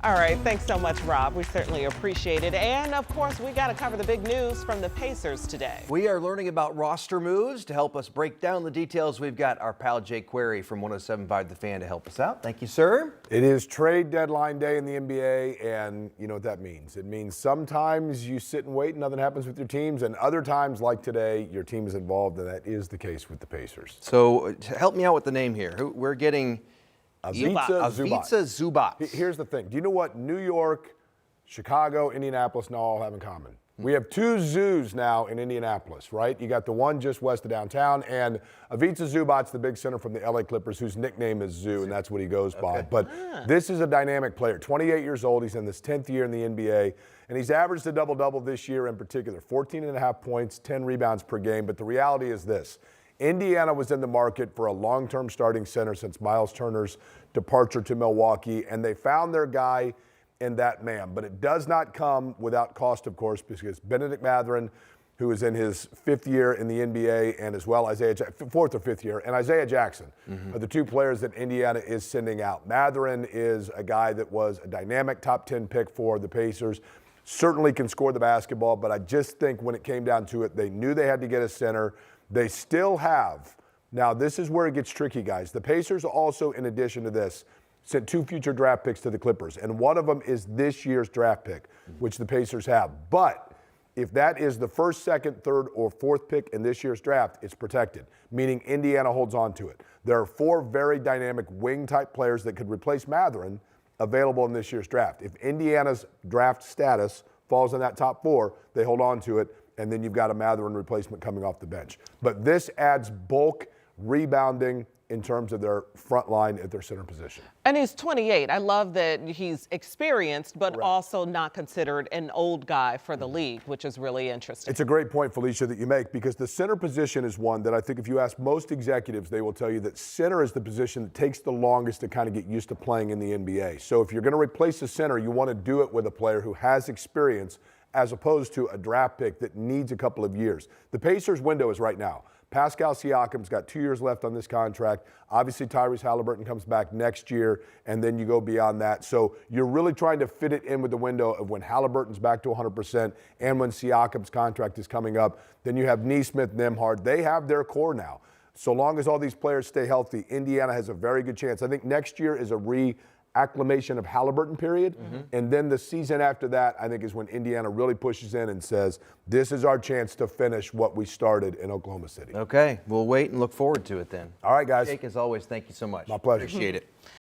All right, thanks so much, Rob. We certainly appreciate it. And of course, we got to cover the big news from the Pacers today. We are learning about roster moves. To help us break down the details, we've got our pal Jay Query from 107.5 The Fan to help us out. Thank you, sir. It is trade deadline day in the NBA, and you know what that means. It means sometimes you sit and wait and nothing happens with your teams, and other times, like today, your team is involved, and that is the case with the Pacers. So help me out with the name here. We're getting Ivica Zubac. Here's the thing. Do you know what New York, Chicago, Indianapolis now all have in common? We have two zoos now in Indianapolis, right? You got the one just west of downtown, and Ivica Zubac's the big center from the LA Clippers, whose nickname is Zoo, and that's what he goes by. But this is a dynamic player. 28 years old. He's in his 10th year in the NBA, and he's averaged a double-double this year in particular. 14.5 points, 10 rebounds per game. But the reality is this. Indiana was in the market for a long-term starting center since Miles Turner's departure to Milwaukee, and they found their guy in that man. But it does not come without cost, of course, because Bennedict Mathurin, who is in his 5th year in the NBA, and as well 4th or 5th year, and Isaiah Jackson are the two players that Indiana is sending out. Mathurin is a guy that was a dynamic top 10 pick for the Pacers. Certainly can score the basketball, but I just think when it came down to it, they knew they had to get a center. They still have. Now, this is where it gets tricky, guys. The Pacers also, in addition to this, sent 2 future draft picks to the Clippers, and one of them is this year's draft pick, which the Pacers have. But if that is the 1st, 2nd, 3rd, or 4th pick in this year's draft, it's protected, meaning Indiana holds on to it. There are 4 very dynamic wing-type players that could replace Mathurin available in this year's draft. If Indiana's draft status falls in that top 4, they hold on to it, and then you've got a Mathurin replacement coming off the bench. But this adds bulk rebounding in terms of their front line at their center position. And he's 28. I love that he's experienced, but also not considered an old guy for the league, which is really interesting. It's a great point, Felicia, that you make, because the center position is one that I think if you ask most executives, they will tell you that center is the position that takes the longest to kind of get used to playing in the NBA. So if you're going to replace a center, you want to do it with a player who has experience as opposed to a draft pick that needs a couple of years. The Pacers' window is right now. Pascal Siakam's got 2 years left on this contract. Obviously, Tyrese Halliburton comes back next year, and then you go beyond that. So you're really trying to fit it in with the window of when Halliburton's back to 100% and when Siakam's contract is coming up. Then you have Nesmith, Nembhard. They have their core now. So long as all these players stay healthy, Indiana has a very good chance. I think next year is a acclimation of Halliburton period. And then the season after that, I think, is when Indiana really pushes in and says, this is our chance to finish what we started in Oklahoma City. Okay, we'll wait and look forward to it then. All right, guys. Jake, as always, thank you so much. My pleasure. Appreciate it.